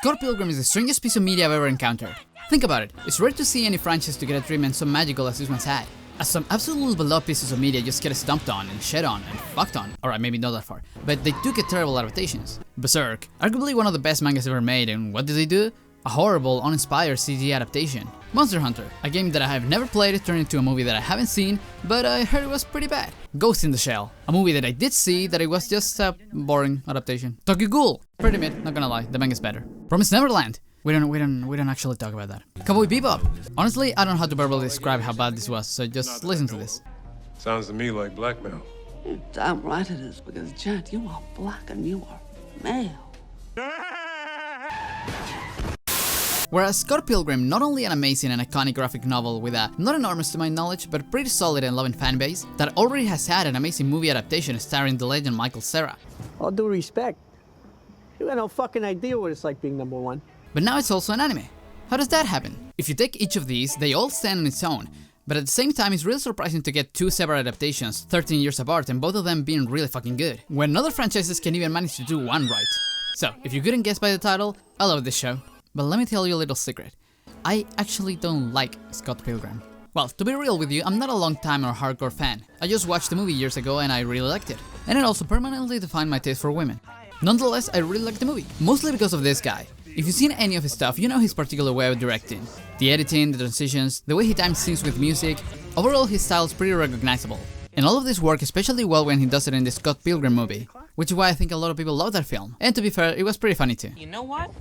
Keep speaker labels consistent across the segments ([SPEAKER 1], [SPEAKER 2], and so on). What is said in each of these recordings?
[SPEAKER 1] Scott Pilgrim is the strangest piece of media I've ever encountered. Think about it, it's rare to see any franchise to get a treatment so magical as this one's had. As some absolutely beloved pieces of media just get stomped on and shed on and fucked on. Alright, maybe not that far, but they do get terrible adaptations. Berserk, arguably one of the best mangas ever made, and what did they do? A horrible, uninspired CG adaptation. Monster Hunter, a game that I have never played, turned into a movie that I haven't seen, but I heard it was pretty bad. Ghost in the Shell, a movie that I did see that it was just a boring adaptation. Tokyo Ghoul, pretty mid, not gonna lie, the manga's better. Promised Neverland, we don't actually talk about that. Cowboy Bebop, honestly I don't know how to verbally describe how bad this was, so just listen to this.
[SPEAKER 2] Sounds to me like blackmail.
[SPEAKER 3] You're damn right it is, because Jet, you are black and you are male.
[SPEAKER 1] Whereas Scott Pilgrim, not only an amazing and iconic graphic novel with a, not enormous to my knowledge, but pretty solid and loving fanbase, that already has had an amazing movie adaptation starring the legend Michael Cera.
[SPEAKER 4] All due respect, you got no fucking idea what it's like being #1.
[SPEAKER 1] But now it's also an anime. How does that happen? If you take each of these, they all stand on its own, but at the same time it's really surprising to get two separate adaptations 13 years apart and both of them being really fucking good, when other franchises can even manage to do one right. So, if you couldn't guess by the title, I love this show. But let me tell you a little secret. I actually don't like Scott Pilgrim. Well, to be real with you, I'm not a long-time or hardcore fan. I just watched the movie years ago and I really liked it. And it also permanently defined my taste for women. Nonetheless, I really liked the movie, mostly because of this guy. If you've seen any of his stuff, you know his particular way of directing. The editing, the transitions, the way he times scenes with music. Overall, his style is pretty recognizable. And all of this works especially well when he does it in the Scott Pilgrim movie, which is why I think a lot of people love that film. And to be fair, it was pretty funny too.
[SPEAKER 3] You know what?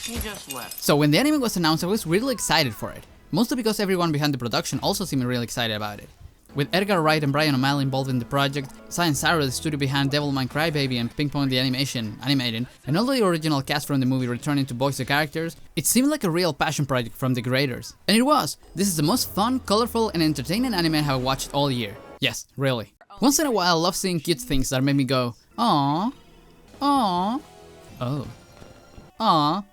[SPEAKER 3] He just left.
[SPEAKER 1] So when the anime was announced, I was really excited for it. Mostly because everyone behind the production also seemed really excited about it. With Edgar Wright and Brian O'Malley involved in the project, Science Arrow, the studio behind Devilman Crybaby and Ping Pong the animating, and all the original cast from the movie returning to voice the characters, it seemed like a real passion project from the creators. And it was! This is the most fun, colorful and entertaining anime I have watched all year. Yes, really. Once in a while I love seeing cute things that make me go, aww, aww, oh, aww.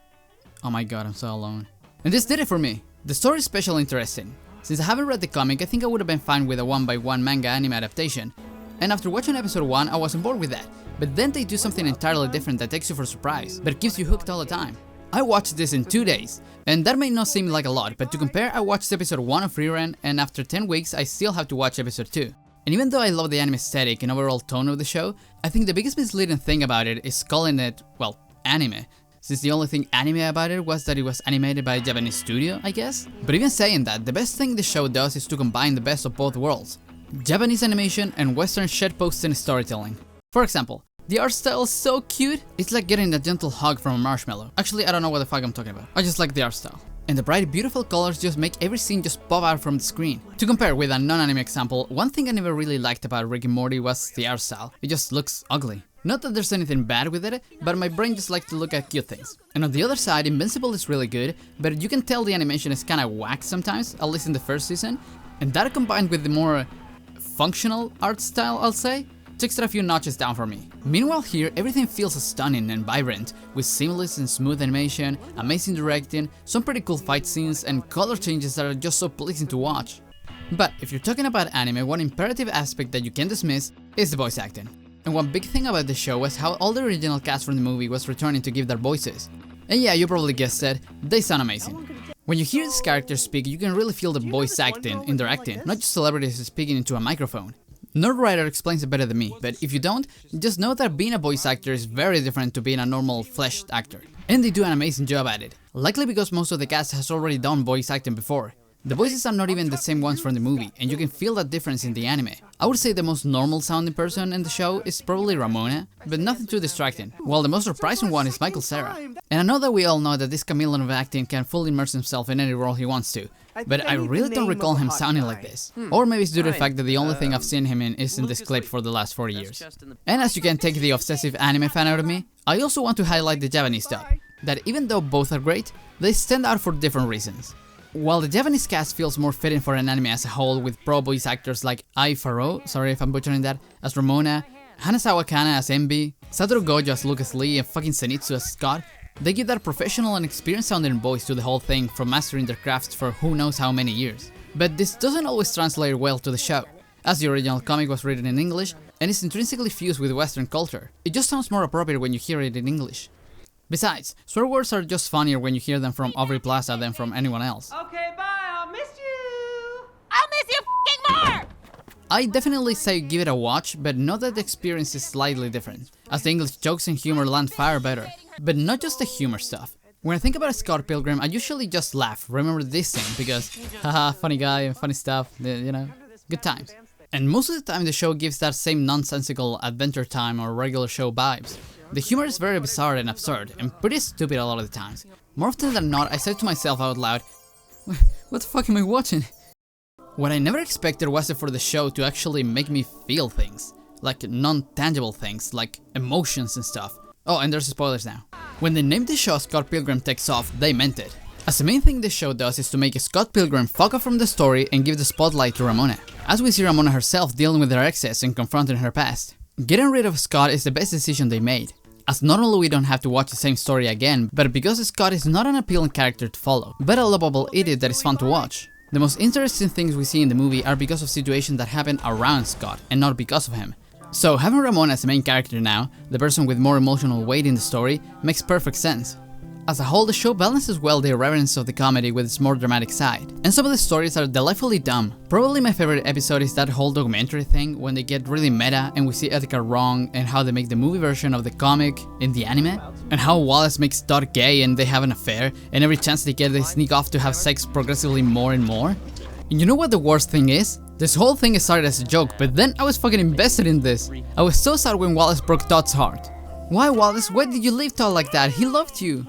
[SPEAKER 1] Oh my god, I'm so alone. And this did it for me. The story is especially interesting. Since I haven't read the comic, I think I would have been fine with a 1x1 manga anime adaptation. And after watching episode 1, I was on board with that. But then they do something entirely different that takes you for a surprise, but keeps you hooked all the time. I watched this in 2 days, and that may not seem like a lot, but to compare, I watched episode 1 of rerun, and after 10 weeks, I still have to watch episode 2. And even though I love the anime aesthetic and overall tone of the show, I think the biggest misleading thing about it is calling it, well, anime. Since the only thing anime about it was that it was animated by a Japanese studio, I guess? But even saying that, the best thing the show does is to combine the best of both worlds. Japanese animation and Western shitposting storytelling. For example, the art style is so cute, it's like getting a gentle hug from a marshmallow. Actually, I don't know what the fuck I'm talking about. I just like the art style. And the bright, beautiful colors just make every scene just pop out from the screen. To compare with a non-anime example, one thing I never really liked about Rick and Morty was the art style. It just looks ugly. Not that there's anything bad with it, but my brain just likes to look at cute things. And on the other side, Invincible is really good, but you can tell the animation is kinda whack sometimes, at least in the first season. And that combined with the more functional art style, I'll say, takes it a few notches down for me. Meanwhile here, everything feels stunning and vibrant, with seamless and smooth animation, amazing directing, some pretty cool fight scenes, and color changes that are just so pleasing to watch. But if you're talking about anime, one imperative aspect that you can't dismiss is the voice acting. And one big thing about the show was how all the original cast from the movie was returning to give their voices. And yeah, you probably guessed it, they sound amazing. When you hear these characters speak, you can really feel the voice acting in their acting, not just celebrities speaking into a microphone. Nerdwriter explains it better than me, but if you don't, just know that being a voice actor is very different to being a normal fleshed actor. And they do an amazing job at it, likely because most of the cast has already done voice acting before. The voices are not even the same ones from the movie, and you can feel that difference in the anime. I would say the most normal sounding person in the show is probably Ramona, but nothing too distracting, while the most surprising one is Michael Cera. And I know that we all know that this chameleon of acting can fully immerse himself in any role he wants to, but I really don't recall him sounding like this. Or maybe it's due to the fact that the only thing I've seen him in is in this clip for the last 4 years. And as you can take the obsessive anime fan out of me, I also want to highlight the Japanese dub, that even though both are great, they stand out for different reasons. While the Japanese cast feels more fitting for an anime as a whole, with pro voice actors like Ai Faro, sorry if I'm butchering that, as Ramona, Hanazawa Kana as Envy, Satoru Gojo as Lucas Lee, and fucking Zenitsu as Scott, they give that professional and experienced sounding voice to the whole thing from mastering their crafts for who knows how many years. But this doesn't always translate well to the show, as the original comic was written in English and is intrinsically fused with Western culture. It just sounds more appropriate when you hear it in English. Besides, swear words are just funnier when you hear them from Aubrey Plaza than from anyone else.
[SPEAKER 5] Okay, bye. I'll miss you.
[SPEAKER 6] I'll miss you f***ing more!
[SPEAKER 1] I definitely say give it a watch, but note that the experience is slightly different, as the English jokes and humor land far better. But not just the humor stuff. When I think about Scott Pilgrim, I usually just laugh, remember this scene, because haha, funny guy and funny stuff, you know, good times. And most of the time the show gives that same nonsensical Adventure Time or regular show vibes. The humor is very bizarre and absurd, and pretty stupid a lot of the times. More often than not, I said to myself out loud, what the fuck am I watching? What I never expected was for the show to actually make me feel things. Like non-tangible things, like emotions and stuff. Oh, and there's spoilers now. When they named the show Scott Pilgrim Takes Off, they meant it. As the main thing this show does is to make Scott Pilgrim fuck off from the story and give the spotlight to Ramona. As we see Ramona herself dealing with her exes and confronting her past. Getting rid of Scott is the best decision they made. As not only we don't have to watch the same story again, but because Scott is not an appealing character to follow, but a lovable idiot that is fun to watch. The most interesting things we see in the movie are because of situations that happen around Scott, and not because of him. So having Ramona as the main character now, the person with more emotional weight in the story, makes perfect sense. As a whole, the show balances well the irreverence of the comedy with its more dramatic side, and some of the stories are delightfully dumb. Probably my favorite episode is that whole documentary thing when they get really meta and we see Edgar wrong and how they make the movie version of the comic in the anime, and how Wallace makes Dot gay and they have an affair, and every chance they get they sneak off to have sex progressively more and more. And you know what the worst thing is? This whole thing started as a joke, but then I was fucking invested in this. I was so sad when Wallace broke Todd's heart. Why, Wallace? Why did you leave Todd like that? He loved you.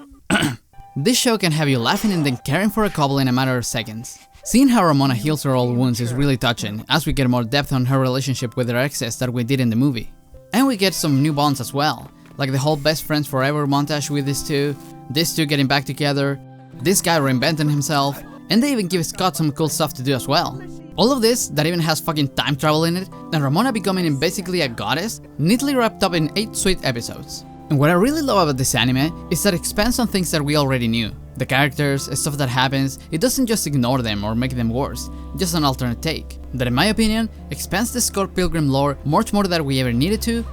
[SPEAKER 1] This show can have you laughing and then caring for a couple in a matter of seconds. Seeing how Ramona heals her old wounds is really touching, as we get more depth on her relationship with her exes that we did in the movie. And we get some new bonds as well, like the whole best friends forever montage with these two getting back together, this guy reinventing himself, and they even give Scott some cool stuff to do as well. All of this, that even has fucking time travel in it, and Ramona becoming basically a goddess, neatly wrapped up in 8 sweet episodes. And what I really love about this anime is that it expands on things that we already knew. The characters, stuff that happens, it doesn't just ignore them or make them worse, just an alternate take. That in my opinion, expands the Scott Pilgrim lore much more than we ever needed to,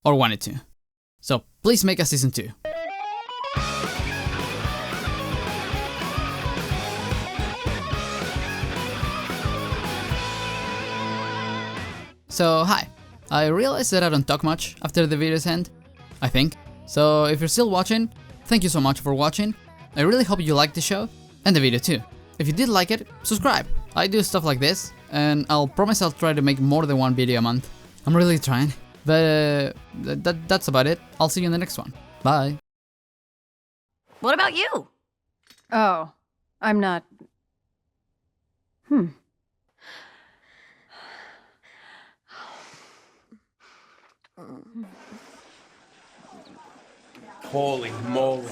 [SPEAKER 1] or wanted to. So please make a season 2. So hi, I realized that I don't talk much after the video's end, I think. So if you're still watching, thank you so much for watching. I really hope you liked the show, and the video too. If you did like it, subscribe. I do stuff like this, and I'll promise I'll try to make more than 1 video a month. I'm really trying. But that's about it. I'll see you in the next one. Bye.
[SPEAKER 6] What about you?
[SPEAKER 7] Oh, I'm not...
[SPEAKER 5] Holy moly.